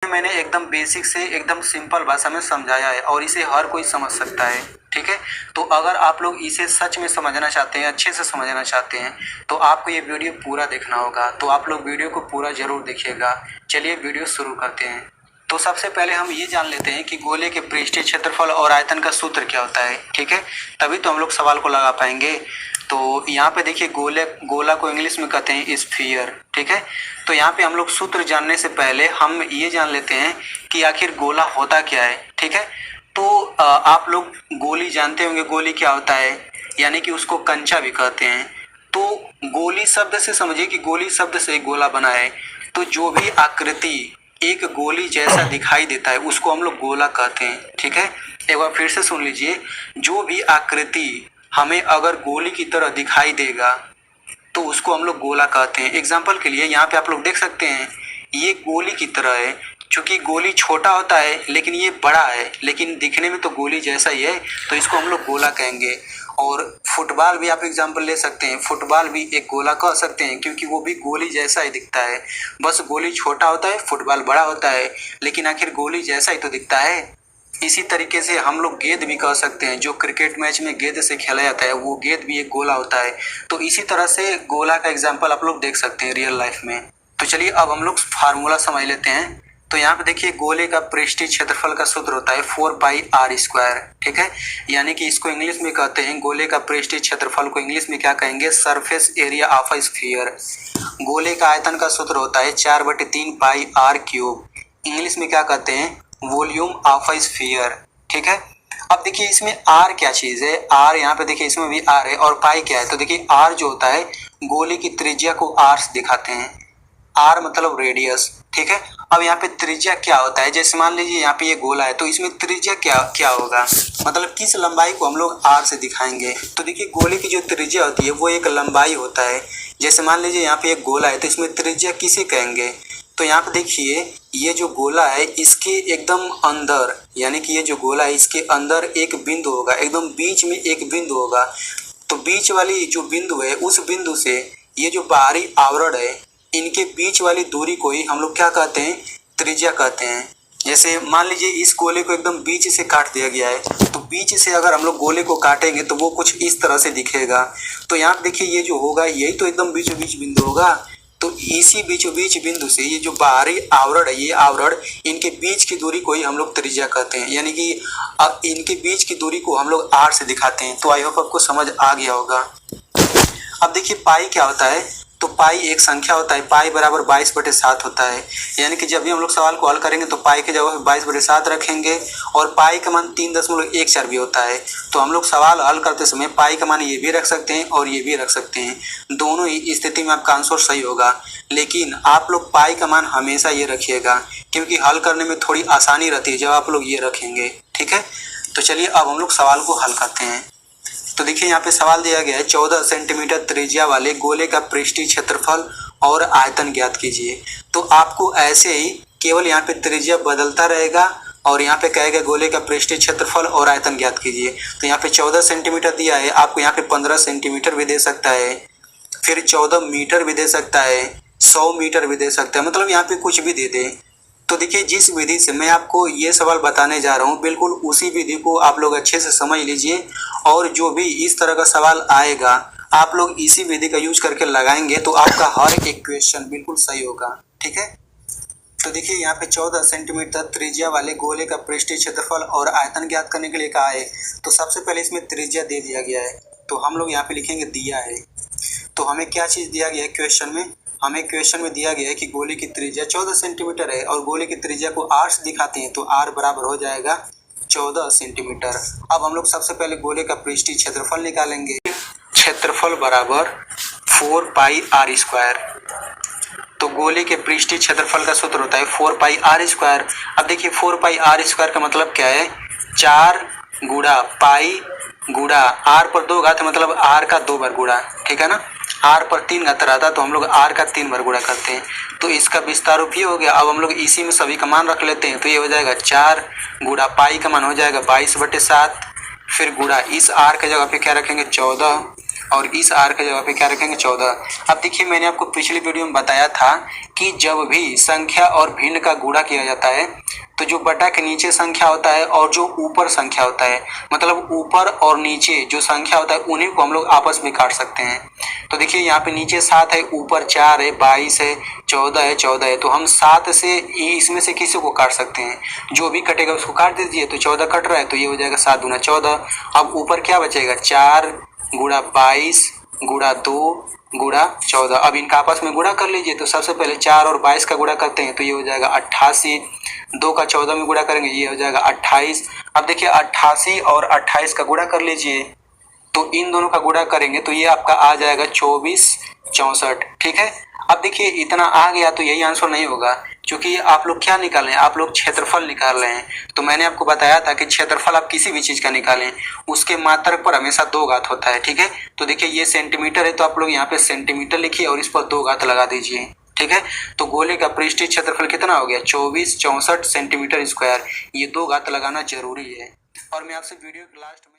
मैंने एकदम बेसिक से एकदम सिंपल भाषा में समझाया है और इसे हर कोई समझ सकता है। ठीक है, तो अगर आप लोग इसे सच में समझना चाहते हैं, अच्छे से समझना चाहते हैं, तो आपको ये वीडियो पूरा देखना होगा। तो आप लोग वीडियो को पूरा जरूर देखिएगा। चलिए वीडियो शुरू करते हैं। तो सबसे पहले हम ये जान लेते हैं कि गोले के पृष्ठीय क्षेत्रफल और आयतन का सूत्र क्या होता है। ठीक है, तभी तो हम लोग सवाल को लगा पाएंगे। तो यहाँ पे देखिए गोला को इंग्लिश में कहते हैं स्फीयर। ठीक है, तो यहाँ पे हम लोग सूत्र जानने से पहले हम ये जान लेते हैं कि आखिर गोला होता क्या है। ठीक है, तो आप लोग गोली जानते होंगे, गोली क्या होता है, यानी कि उसको कंचा भी कहते हैं। तो गोली शब्द से समझिए कि गोली शब्द से गोला बना है। तो जो भी आकृति एक गोली जैसा दिखाई देता है उसको हम लोग गोला कहते हैं। ठीक है, एक बार फिर से सुन लीजिए, जो भी आकृति हमें अगर गोली की तरह दिखाई देगा तो उसको हम लोग गोला कहते हैं। एग्जाम्पल के लिए यहाँ पे आप लोग देख सकते हैं, ये गोली की तरह है। चूंकि गोली छोटा होता है लेकिन ये बड़ा है, लेकिन दिखने में तो गोली जैसा ही है, तो इसको हम लोग गोला कहेंगे। और फुटबॉल भी आप एग्जाम्पल ले सकते हैं, फुटबॉल भी एक गोला कह सकते हैं क्योंकि वो भी गोली जैसा ही दिखता है। बस गोली छोटा होता है, फुटबॉल बड़ा होता है, लेकिन आखिर गोली जैसा ही तो दिखता है। इसी तरीके से हम लोग गेंद भी कह सकते हैं, जो क्रिकेट मैच में गेंद से खेला जाता है वो गेंद भी एक गोला होता है। तो इसी तरह से गोला का एग्जाम्पल आप लोग देख सकते हैं रियल लाइफ में। तो चलिए अब हम लोग फार्मूला समझ लेते हैं। तो यहाँ पे देखिए, गोले का पृष्ठीय क्षेत्रफल का सूत्र होता है 4πr²। ठीक है, यानी कि इसको इंग्लिश में कहते हैं, गोले का पृष्ठीय क्षेत्रफल को इंग्लिश में क्या कहेंगे, surface area of a sphere. गोले का आयतन का सूत्र होता है 4/3πr³। इंग्लिश में क्या कहते हैं, वॉल्यूम ऑफ अ स्फीयर। ठीक है, अब देखिए इसमें आर क्या चीज है, आर यहाँ पे देखिए इसमें भी आर है, और पाई क्या है। तो देखिए आर जो होता है, गोले की त्रिज्या को आर से दिखाते हैं। आर मतलब रेडियस। ठीक है, अब यहाँ पे त्रिज्या क्या होता है, जैसे मान लीजिए यहाँ पे ये गोला है, तो इसमें त्रिज्या क्या क्या होगा, मतलब किस लंबाई को हम लोग आर से दिखाएंगे। तो देखिए गोले की जो त्रिज्या होती है वो एक लंबाई होता है। जैसे मान लीजिए यहाँ पे एक गोला है, तो इसमें त्रिज्या किसे कहेंगे। तो यहाँ पे देखिए, ये जो गोला है इसके एकदम अंदर, यानी कि ये जो गोला है इसके अंदर एक बिंदु होगा, एकदम बीच में एक बिंदु होगा। तो बीच वाली जो बिंदु है, उस बिंदु से ये जो बाहरी आवरण है, इनके बीच वाली दूरी को ही हम लोग क्या कहते हैं, त्रिज्या कहते हैं। जैसे मान लीजिए इस गोले को एकदम बीच से काट दिया गया है, तो बीच से अगर हम लोग गोले को काटेंगे तो वो कुछ इस तरह से दिखेगा। तो यहाँ देखिए ये जो होगा यही तो एकदम बीचों बीच बिंदु होगा। तो इसी बीचों बीच बिंदु से ये जो बाहरी आवरण है, ये आवरण, इनके बीच की दूरी को ही हम लोग त्रिज्या कहते हैं, यानी कि अब इनके बीच की दूरी को हम लोग आर से दिखाते हैं। तो आई होप आपको समझ आ गया होगा। अब देखिए पाई क्या होता है, तो पाई एक संख्या होता है, पाई बराबर 22/7 होता है। यानी कि जब भी हम लोग सवाल को हल करेंगे तो पाई की जगह 22/7 रखेंगे, और पाई का मान 3.14 भी होता है। तो हम लोग सवाल हल करते समय पाई का मान ये भी रख सकते हैं और ये भी रख सकते हैं, दोनों ही स्थिति में आपका आंसर सही होगा। लेकिन आप लोग पाई का मान हमेशा ये रखिएगा, क्योंकि हल करने में थोड़ी आसानी रहती है जब आप लोग ये रखेंगे। ठीक है, तो चलिए अब हम लोग सवाल को हल करते हैं। तो देखिए यहाँ पे सवाल दिया गया है, 14 सेंटीमीटर त्रिज्या वाले गोले का पृष्ठीय क्षेत्रफल और आयतन ज्ञात कीजिए। तो आपको ऐसे ही केवल यहाँ पे त्रिज्या बदलता रहेगा और यहाँ पे कहेगा गोले का पृष्ठीय क्षेत्रफल और आयतन ज्ञात कीजिए। तो यहाँ पे 14 सेंटीमीटर दिया है, आपको यहाँ पे 15 सेंटीमीटर भी दे सकता है, फिर 14 मीटर भी दे सकता है, 100 मीटर भी दे सकता है, मतलब यहाँ पे कुछ भी दे दे। तो देखिए जिस विधि से मैं आपको ये सवाल बताने जा रहा हूँ, बिल्कुल उसी विधि को आप लोग अच्छे से समझ लीजिए, और जो भी इस तरह का सवाल आएगा आप लोग इसी विधि का यूज करके लगाएंगे तो आपका हर एक क्वेश्चन बिल्कुल सही होगा। ठीक है, तो देखिए यहाँ पे 14 सेंटीमीटर त्रिज्या वाले गोले का पृष्ठीय क्षेत्रफल और आयतन ज्ञात करने के लिए कहा है। तो सबसे पहले इसमें त्रिज्या दे दिया गया है, तो हम लोग यहाँ पे लिखेंगे दिया है। तो हमें क्या चीज़ दिया गया है क्वेश्चन में, हमें क्वेश्चन में दिया गया है कि गोले की त्रिज्या 14 सेंटीमीटर है और गोले की त्रिज्या को आर से दिखाते हैं, तो आर बराबर हो जाएगा 14 सेंटीमीटर। अब हम लोग सबसे पहले गोले का पृष्ठीय क्षेत्रफल निकालेंगे। क्षेत्रफल बराबर 4πr²। तो गोले के पृष्ठीय क्षेत्रफल का सूत्र होता है 4πr²। अब देखिए 4πr² का मतलब क्या है, 4 गुणा पाई गुणा आर पर 2 घात, मतलब आर का 2 बार गुणा। ठीक है ना, आर पर 3 घात रहता तो हम लोग आर का 3 बार गुणा करते हैं। तो इसका विस्तार भी हो गया। अब हम लोग इसी में सभी का मान रख लेते हैं, तो ये हो जाएगा 4 गुणा पाई का मान हो जाएगा 22/7, फिर गुणा इस आर के जगह पे क्या रखेंगे 14, और इस r के जगह पे क्या रखेंगे 14। अब देखिए मैंने आपको पिछली वीडियो में बताया था कि जब भी संख्या और भिन्न का गुणा किया जाता है तो जो बटा के नीचे संख्या होता है और जो ऊपर संख्या होता है, मतलब ऊपर और नीचे जो संख्या होता है उन्हीं को हम लोग आपस में काट सकते हैं। तो देखिए यहाँ पे नीचे 7 है, ऊपर 4 है, 22 है, 14 है, 14 है, तो हम 7 से इसमें से किसी को काट सकते हैं। जो भी कटेगा उसको काट दीजिए। तो 14 कट रहा है तो ये हो जाएगा 7 दूना 14। अब ऊपर क्या बचेगा 4 गुणा 22 गुणा 2 गुणा 14। अब इनका आपस में गुणा कर लीजिए। तो सबसे पहले 4 और 22 का गुणा करते हैं तो ये हो जाएगा 88। 2 का 14 में गुणा करेंगे ये हो जाएगा 28। अब देखिए 88 और 28 का गुणा कर लीजिए। तो इन दोनों का गुणा करेंगे तो ये आपका आ जाएगा 24 64। ठीक है। अब देखिए इतना आ गया तो यही आंसर नहीं होगा, क्योंकि आप लोग क्या निकाल रहे हैं, आप लोग क्षेत्रफल निकाल रहे हैं। तो मैंने आपको बताया था कि क्षेत्रफल आप किसी भी चीज का निकालें उसके मात्रक पर हमेशा 2 घात होता है। ठीक है। तो देखिए ये सेंटीमीटर है तो आप लोग यहाँ पे सेंटीमीटर लिखिए और इस पर 2 घात लगा दीजिए। ठीक है। तो गोले का पृष्ठीय क्षेत्रफल कितना हो गया 24 64 सेंटीमीटर स्क्वायर। ये 2 घात लगाना जरूरी है। और मैं आपसे वीडियो के लास्ट में